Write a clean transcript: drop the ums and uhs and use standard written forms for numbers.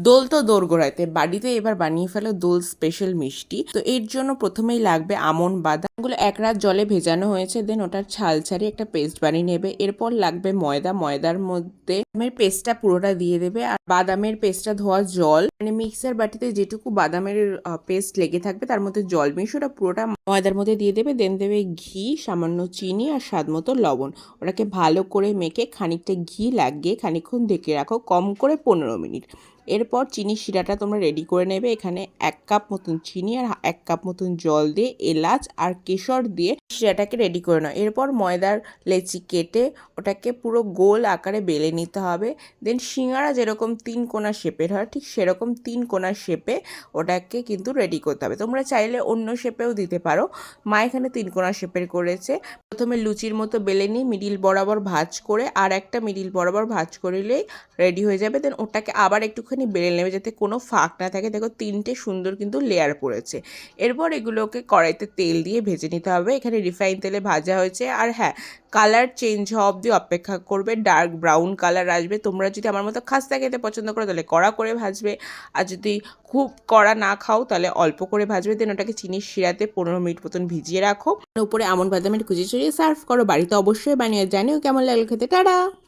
দোল তো দোরগোড়াতে, বাড়িতে এবার বানিয়ে ফেলো দোল স্পেশাল মিষ্টি। তো এর জন্য প্রথমেই লাগবে আমন বাদামগুলো এক রাত জলে ভেজানো হয়েছে, দেন ওটার ছাল ছাড়িয়ে একটা পেস্ট বানিয়ে নেবে। এরপর লাগবে ময়দা, ময়দার মধ্যে বাদামের পেস্টটা পুরোটা দিয়ে দেবে, আর বাদামের পেস্টটা ধোয়া জল, মানে মিক্সার বাটিতে যেটুকু বাদামের পেস্ট লেগে থাকবে তার মধ্যে জল মিশিয়ে ওটা পুরোটা ময়দার মধ্যে দিয়ে দেবে। দেন দেবে ঘি, সামান্য চিনি আর স্বাদ মতো লবণ। ওটাকে ভালো করে মেখে খানিকটা ঘি লাগিয়ে খানিকক্ষণ ঢেকে রাখো, কম করে 15 মিনিট। এরপর চিনি শিরাটা তোমরা রেডি করে নেবে। এখানে 1 কাপ মতন চিনি আর 1 কাপ মতন জল দিয়ে এলাচ আর কেশর দিয়ে শিরাটাকে রেডি করে নাও। এরপর ময়দার লেচি কেটে ওটাকে পুরো গোল আকারে বেলে নিতে হবে। দেন সিঙ্গারা যেরকম 3 কোনা শেপের হয় ঠিক সেরকম 3 কোনা শেপে ওটাকে কিন্তু রেডি করতে হবে। তোমরা চাইলে অন্য শেপেও দিতে পারো, মা এখানে 3 কোনা শেপের করেছে। প্রথমে লুচির মতো বেলে নিয়ে মিডিল বরাবর ভাঁজ করে আর একটা মিডিল বরাবর ভাঁজ করলেই রেডি হয়ে যাবে। দেন ওটাকে আবার একটুখানি বেলে নেবে যাতে কোনো ফাঁক না থাকে। দেখো 3টে সুন্দর কিন্তু লেয়ার পড়েছে। এরপর এগুলোকে কড়াইতে তেল দিয়ে ভেজে নিতে হবে। এখানে রিফাইন তেলে ভাজা হয়েছে। আর হ্যাঁ, কালার চেঞ্জ হওয়া অবধি অপেক্ষা করবে, ডার্ক ব্রাউন কালার আসবে। তোমরা যদি আমার মতো খাস্তা খেতে পছন্দ করো তাহলে কড়া করে ভাজবে, আর যদি খুব কড়া না খাও তাহলে অল্প করে ভাজবে। দেন ওটাকে চিনির শিরাতে 15 মিনিট মতন ভিজিয়ে রাখো। উপরে আমন বাদামের কুচি ছড়িয়ে সার্ভ করো। বাড়িতে অবশ্যই বানিয়ে জানিও কেমন লাগলো খেতে। টাটা।